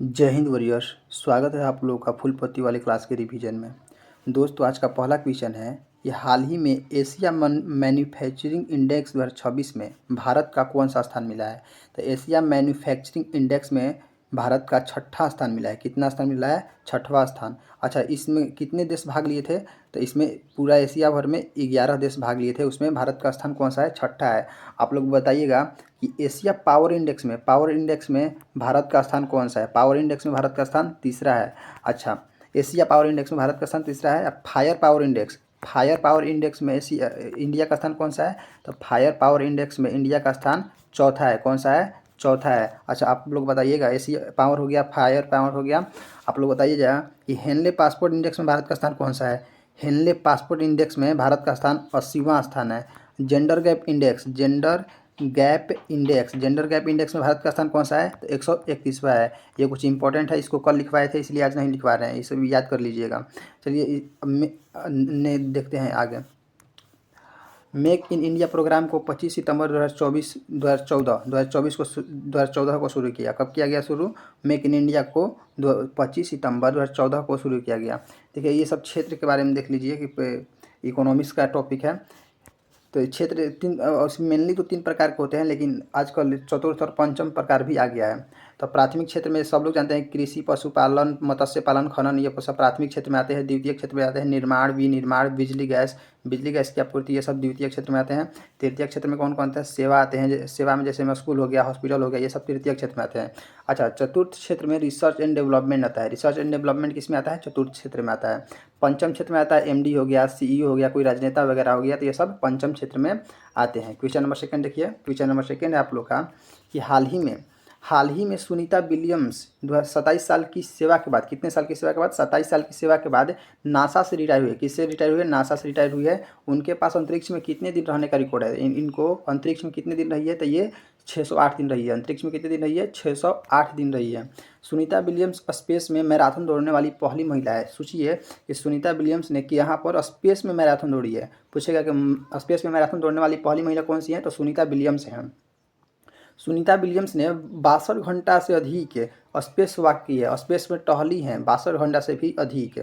जय हिंद वरियर्स। स्वागत है आप लोगों का फुल पत्ती वाली क्लास के रिवीजन में। दोस्तों, आज का पहला क्वेश्चन है कि हाल ही में एशिया मैन्युफैक्चरिंग इंडेक्स 2026 में भारत का कौन सा स्थान मिला है। तो एशिया मैन्युफैक्चरिंग इंडेक्स में भारत का छठा स्थान मिला है। कितना स्थान मिला है? छठवां स्थान। अच्छा, इसमें कितने देश भाग लिए थे? तो इसमें पूरा एशिया भर में 11 देश भाग लिए थे। उसमें भारत का स्थान कौन सा है? छठा है। आप लोग बताइएगा कि एशिया पावर इंडेक्स में भारत का स्थान कौन सा है? पावर इंडेक्स में भारत का स्थान तीसरा है। अच्छा, एशिया पावर इंडेक्स में भारत का स्थान तीसरा है। अब फायर पावर इंडेक्स में एशिया इंडिया का स्थान कौन सा है? तो फायर पावर इंडेक्स में इंडिया का स्थान चौथा है। कौन सा है? चौथा है। अच्छा, आप लोग बताइएगा, एशिया पावर हो गया, फायर पावर हो गया। आप लोग बताइएगा कि हेनले पासपोर्ट इंडेक्स में भारत का स्थान कौन सा है? हेनले पासपोर्ट इंडेक्स में भारत का स्थान 80वां स्थान है। जेंडर गैप इंडेक्स में भारत का स्थान कौन सा है? तो 131वां है। ये कुछ इंपॉर्टेंट है, इसको कल लिखवाए थे इसलिए आज नहीं लिखवा रहे हैं, इसे भी याद कर लीजिएगा। चलिए देखते हैं आगे। मेक इन इंडिया प्रोग्राम को 25 सितंबर 2014 को शुरू किया। कब किया गया शुरू? मेक इन इंडिया को 25 सितंबर 2014 को शुरू किया गया। देखिए, ये सब क्षेत्र के बारे में देख लीजिए कि इकोनॉमिक्स का टॉपिक है। तो क्षेत्र मेनली तो 3 प्रकार के होते हैं, लेकिन आजकल चतुर्थ और पंचम प्रकार भी आ गया है। तो प्राथमिक क्षेत्र में सब लोग जानते हैं कृषि, पशुपालन, मत्स्य पालन, खनन, ये सब प्राथमिक क्षेत्र में आते हैं। द्वितीय क्षेत्र में आते हैं निर्माण, विनिर्माण, बिजली गैस की आपूर्ति, ये सब द्वितीय क्षेत्र में आते हैं। तृतीय क्षेत्र में कौन कौन आता है? सेवा आते हैं। सेवा में जैसे में स्कूल हो गया, हॉस्पिटल हो गया, ये सब तृतीय क्षेत्र में आते हैं। अच्छा, चतुर्थ क्षेत्र में रिसर्च एंड डेवलपमेंट आता है। रिसर्च एंड डेवलपमेंट किस में आता है? चतुर्थ क्षेत्र में आता है। पंचम क्षेत्र में आता है एमडी हो गया, सीईओ हो गया, कोई राजनेता वगैरह हो गया, तो ये सब पंचम क्षेत्र में आते हैं। क्वेश्चन नंबर सेकंड देखिए। क्वेश्चन नंबर सेकंड है आप लोग का कि हाल ही में सुनीता विलियम्स 27 साल की सेवा के बाद, कितने साल की सेवा के बाद? 27 साल की सेवा के बाद नासा से रिटायर हुए। किससे रिटायर हुए? नासा से रिटायर हुई है। उनके पास अंतरिक्ष में कितने दिन रहने का रिकॉर्ड है? इनको अंतरिक्ष में कितने दिन रही है? तो ये 608 दिन रही है। अंतरिक्ष में कितने दिन रही है? 608 दिन रही है। सुनीता विलियम्स स्पेस में मैराथन दौड़ने वाली पहली महिला है। सोचिए कि सुनीता विलियम्स ने कि यहाँ पर स्पेस में मैराथन दौड़ी है। पूछेगा कि स्पेस में मैराथन दौड़ने वाली पहली महिला कौन सी है? तो सुनीता विलियम्स हैं। सुनीता विलियम्स ने 62 घंटा से अधिक स्पेस वॉक की है, स्पेस में टहली हैं 62 घंटा से भी अधिक।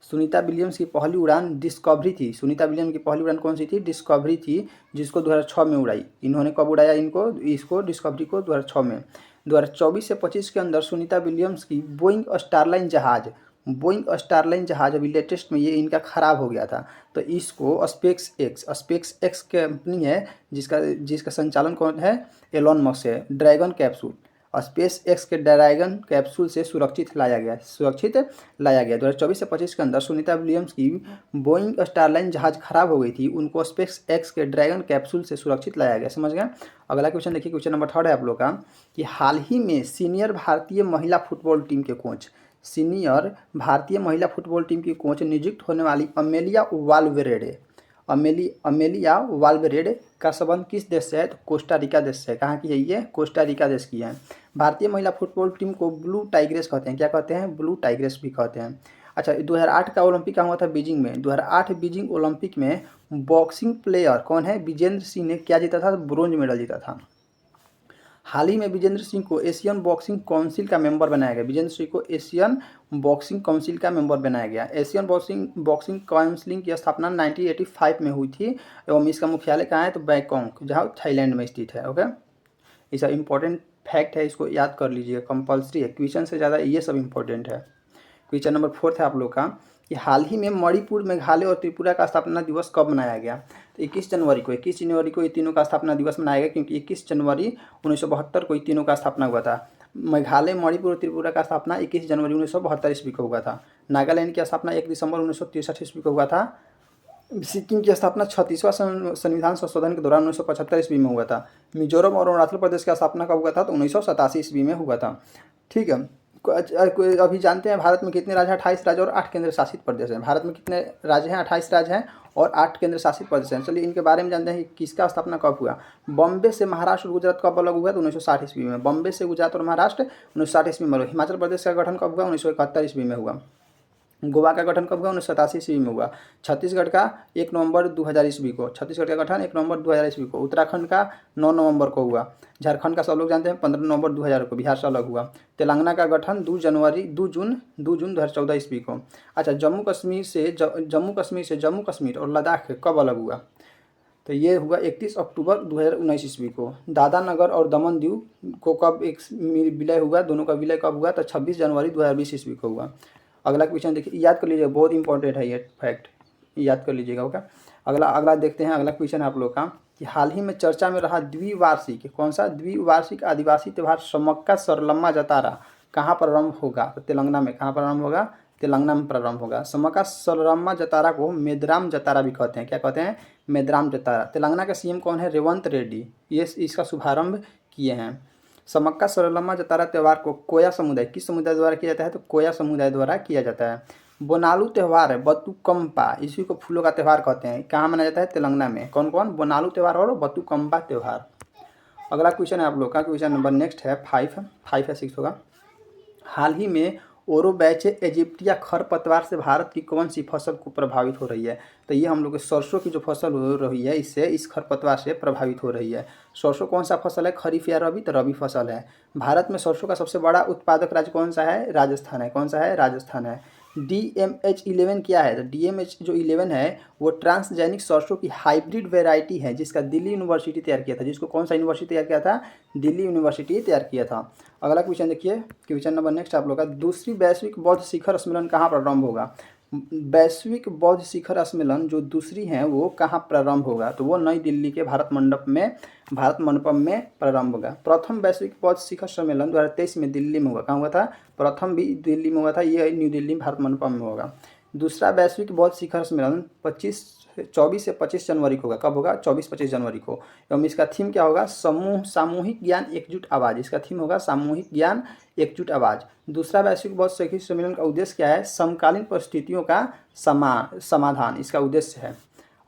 सुनीता विलियम्स की पहली उड़ान डिस्कवरी थी। सुनीता विलियम्स की पहली उड़ान कौन सी थी? डिस्कवरी थी, जिसको 2006 में उड़ाई। इन्होंने कब उड़ाया इसको डिस्कवरी को? 2006 में। 2024 से 25 के अंदर सुनीता विलियम्स की बोइंग स्टारलाइन जहाज अभी लेटेस्ट में ये इनका ख़राब हो गया था। तो इसको स्पेस एक्स कंपनी है जिसका संचालन कौन है? एलॉन मस्क है। ड्रैगन कैप्सूल, स्पेस एक्स के ड्रैगन कैप्सूल से सुरक्षित लाया गया 2024 से 25 के अंदर सुनीता विलियम्स की बोइंग स्टारलाइन जहाज खराब हो गई थी, उनको स्पेस एक्स के ड्रैगन कैप्सूल से सुरक्षित लाया गया। समझ गए? अगला क्वेश्चन देखिए। क्वेश्चन नंबर 3 है आप लोग का कि हाल ही में सीनियर भारतीय महिला फुटबॉल टीम की कोच नियुक्त होने वाली अमेलिया वाल्वेरेडे का संबंध किस देश से है? तो कोस्टा रिका देश से है। कहाँ की है ये? कोस्टा रिका देश की है। भारतीय महिला फुटबॉल टीम को ब्लू टाइग्रेस कहते हैं। क्या कहते हैं? ब्लू टाइग्रेस भी कहते हैं। अच्छा, 2008 का ओलंपिक कहाँ हुआ था? बीजिंग में। 2008 बीजिंग ओलंपिक में बॉक्सिंग प्लेयर कौन है? विजेंद्र सिंह ने क्या जीता था? ब्रोंज मेडल जीता था। हाल ही में विजेंद्र सिंह को एशियन बॉक्सिंग काउंसिल का मेंबर बनाया गया। विजेंद्र सिंह को एशियन बॉक्सिंग काउंसिल का मेंबर बनाया गया। एशियन बॉक्सिंग काउंसिल की स्थापना 1985 में हुई थी एवं इसका मुख्यालय कहाँ है? तो बैंकॉक, जहाँ थाईलैंड में स्थित है। ओके, ये सब इंपॉर्टेंट फैक्ट है, इसको याद कर लीजिएगा, कंपल्सरी है। क्वेश्चन से ज़्यादा ये सब इंपॉर्टेंट है। क्वेश्चन नंबर 4 है आप लोग का कि हाल ही में मणिपुर, मेघालय और त्रिपुरा का स्थापना दिवस कब मनाया गया? तो 21 जनवरी को ये तीनों का स्थापना दिवस मनाया गया, क्योंकि 21 जनवरी 1972 को ये तीनों का स्थापना हुआ था। मेघालय, मणिपुर और त्रिपुरा का स्थापना 21 जनवरी 1972 ईस्वी को हुआ था। नागालैंड की स्थापना 1 दिसंबर 1963 ईस्वी को हुआ था। सिक्किम की स्थापना 36वां संविधान संशोधन के दौरान 1975 ईस्वी में हुआ था। मिजोरम और अरुणाचल प्रदेश की स्थापना कब हुआ था? तो 1987 ईस्वी में हुआ था। ठीक है। अभी जानते हैं भारत में कितने राज्य हैं? 28 राज्य और 8 केंद्र शासित प्रदेश हैं। भारत में कितने राज्य हैं? 28 राज्य हैं और 8 केंद्र शासित प्रदेश हैं। चलिए इनके बारे में जानते हैं कि किसका स्थापना कब हुआ। बॉम्बे से महाराष्ट्र और गुजरात कब अलग हुआ? तो 1960 ईस्वी में। बॉम्बे से गुजरात और महाराष्ट्र 1960 ईस्वी में। हिमाचल प्रदेश का गठन कब हुआ? 1971 ईस्वी में हुआ। गोवा का गठन कब हुआ? 1987 ईस्वी में हुआ। छत्तीसगढ़ का 1 नवंबर 2000 ईस्वी को, छत्तीसगढ़ का गठन 1 नवंबर 2000 ईस्वी को। उत्तराखंड का 9 नवंबर को हुआ। झारखंड का सब लोग जानते हैं 15 नवंबर 2000 को, बिहार से अलग हुआ। तेलंगाना का गठन 2 जून 2014 ईस्वी को। अच्छा, जम्मू कश्मीर से जम्मू कश्मीर और लद्दाख कब अलग हुआ? तो ये हुआ 31 अक्टूबर 2019 ईस्वी को। दादरा नगर और दमन दीव को कब एक विलय हुआ? दोनों का विलय कब हुआ? तो 26 जनवरी 2020 ईस्वी को हुआ। अगला क्वेश्चन देखिए, याद कर लीजिएगा, बहुत इंपॉर्टेंट है ये फैक्ट, याद कर लीजिएगा। ओके, अगला देखते हैं। अगला क्वेश्चन है आप लोग का कि हाल ही में चर्चा में रहा द्विवार्षिक, कौन सा द्विवार्षिक आदिवासी त्यौहार समक्का सरलम्मा जतारा कहाँ प्रारंभ होगा? तो तेलंगाना में। कहाँ प्रारंभ होगा? तेलंगाना में प्रारंभ होगा। समक्का सरलम्मा जतारा को मेदराम जतारा भी कहते हैं। क्या कहते हैं? मेदराम जतारा। तेलंगाना के सीएम कौन है? रेवंत रेड्डी, ये इसका शुभारंभ किए हैं। समक्का सरलम्मा जतारा त्यौहार को कोया समुदाय, किस समुदाय द्वारा किया जाता है? तो कोया समुदाय द्वारा किया जाता है। बोनालू त्यौहार है, बतुकम्पा, इसी को फूलों का त्यौहार कहते हैं। कहाँ मनाया जाता है? तेलंगाना में। कौन कौन? बोनालू त्यौहार और बतुकम्पा त्यौहार। अगला क्वेश्चन है आप लोग का, क्वेश्चन नंबर नेक्स्ट है 5 या 6 होगा। हाल ही में ओरोबैचे इजिप्टिया खरपतवार से भारत की कौन सी फसल को प्रभावित हो रही है? तो ये हम लोग के सरसों की जो फसल हो रही है, इससे इस खरपतवार से प्रभावित हो रही है। सरसों कौन सा फसल है? खरीफ या रबी? तो रबी फसल है। भारत में सरसों का सबसे बड़ा उत्पादक राज्य कौन सा है? राजस्थान है। कौन सा है? राजस्थान है। DMH11 क्या है? तो DMH जो 11 है वो ट्रांसजेनिक सरसों की हाइब्रिड वेराइटी है, जिसका दिल्ली यूनिवर्सिटी तैयार किया था। जिसको कौन सा यूनिवर्सिटी तैयार किया था? दिल्ली यूनिवर्सिटी तैयार किया था। अगला क्वेश्चन देखिए, क्वेश्चन नंबर नेक्स्ट आप लोग का, दूसरी वैश्विक बौद्ध शिखर सम्मेलन कहाँ प्रारंभ होगा? वैश्विक बौद्ध शिखर सम्मेलन जो दूसरी है वो कहाँ प्रारंभ होगा? तो वो नई दिल्ली के भारत मंडपम में प्रारंभ होगा। प्रथम वैश्विक बौद्ध शिखर सम्मेलन 2023 में दिल्ली में हुआ। कहाँ हुआ था? प्रथम भी दिल्ली में हुआ था, ये न्यू दिल्ली भारत मंडपम में होगा। दूसरा वैश्विक बौद्ध शिखर सम्मेलन 24 से 25 जनवरी को होगा। कब होगा? 24-25 जनवरी को। एवं इसका थीम क्या होगा? सामूहिक ज्ञान एकजुट आवाज़। इसका थीम होगा सामूहिक ज्ञान एकजुट आवाज़। दूसरा वैश्विक बौद्ध शिखर सम्मेलन का उद्देश्य क्या है? समकालीन परिस्थितियों का समाधान इसका उद्देश्य है।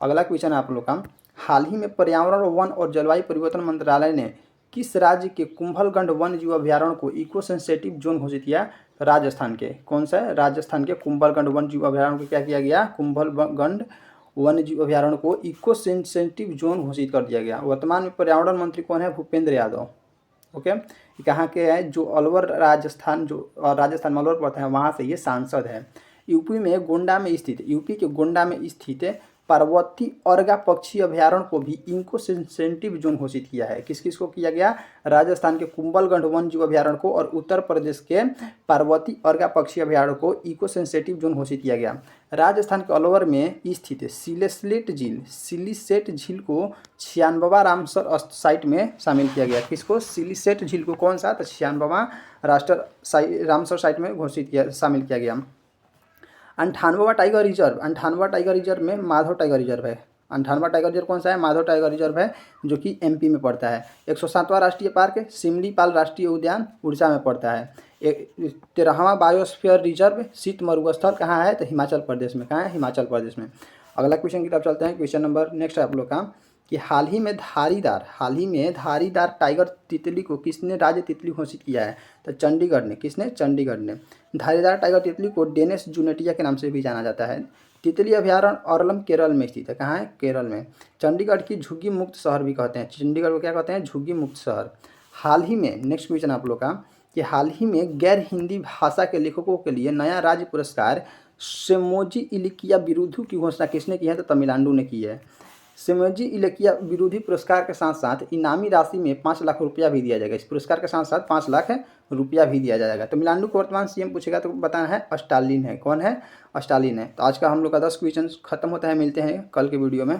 अगला क्वेश्चन है आप लोग का, हाल ही में पर्यावरण, वन और जलवायु परिवर्तन मंत्रालय ने किस राज्य के कुंभलगढ़ वन्य जीव अभयारण्य को इको सेंसिटिव जोन घोषित किया? राजस्थान के। कौन सा है? राजस्थान के कुंभलगढ़ वन्य जीव अभयारण्य को क्या किया गया? कुंभलगढ़ वन्य जीव अभयारण्य को इको सेंसिटिव जोन घोषित कर दिया गया। वर्तमान में पर्यावरण मंत्री कौन है? भूपेंद्र यादव। ओके, कहाँ के हैं? जो अलवर राजस्थान में अलवर पड़ता है, वहाँ से ये सांसद है। यूपी के गोंडा में स्थित पार्वती अर्गा पक्षी अभयारण्य को भी इको सेंसिटिव जोन घोषित किया है। किस किस को किया गया? राजस्थान के कुंभलगढ़ वन्य जीव अभयारण्य को और उत्तर प्रदेश के पार्वती अर्गा पक्षी अभयारण्य को इको सेंसिटिव जोन घोषित किया गया। राजस्थान के अलवर में स्थित सिलीसेट झील को 96वां रामसर साइट में शामिल किया गया। किसको? सिलीसेट झील को। कौन सा? तो 96वां रामसर साइट में शामिल किया गया। 98वां टाइगर रिजर्व में माधव टाइगर रिजर्व है। 98वां टाइगर रिजर्व कौन सा है? माधव टाइगर रिजर्व है, जो कि MP में पड़ता है। 107वां राष्ट्रीय पार्क सिमलीपाल राष्ट्रीय उद्यान उड़ीसा में पड़ता है। 13वां बायोस्फीयर रिजर्व शीत मरुस्थल कहाँ है? तो हिमाचल प्रदेश में। कहाँ है? हिमाचल प्रदेश में। अगला क्वेश्चन की तरफ चलते हैं। क्वेश्चन नंबर नेक्स्ट है आप लोग का कि हाल ही में धारीदार टाइगर तितली को किसने राज्य तितली घोषित किया है? तो चंडीगढ़ ने। किसने? चंडीगढ़ ने। धारीदार टाइगर तितली को डेनिस जूनेटिया के नाम से भी जाना जाता है। तितली अभयारण्य औरलम केरल में स्थित है। कहाँ है? केरल में। चंडीगढ़ की झुग्गी मुक्त शहर भी कहते हैं। चंडीगढ़ को क्या कहते हैं? झुग्गी मुक्त शहर। हाल ही में नेक्स्ट क्वेश्चन आप लोग का कि हाल ही में गैर हिंदी भाषा के लेखकों के लिए नया राज्य पुरस्कार सेमोजी इलिकिया बिरुदु की घोषणा किसने की है? तो तमिलनाडु ने की है। सेमोजी इलिकिया बिरुदु पुरस्कार के साथ साथ इनामी राशि में 5 लाख रुपया भी दिया जाएगा। इस पुरस्कार के साथ साथ 5 लाख रुपया भी दिया जाएगा। तमिलनाडु को वर्तमान CM पूछेगा तो बताना है स्टालिन है। कौन है? स्टालिन है। तो आज का हम लोग का 10 क्वेश्चन खत्म होता है। मिलते हैं कल के वीडियो में।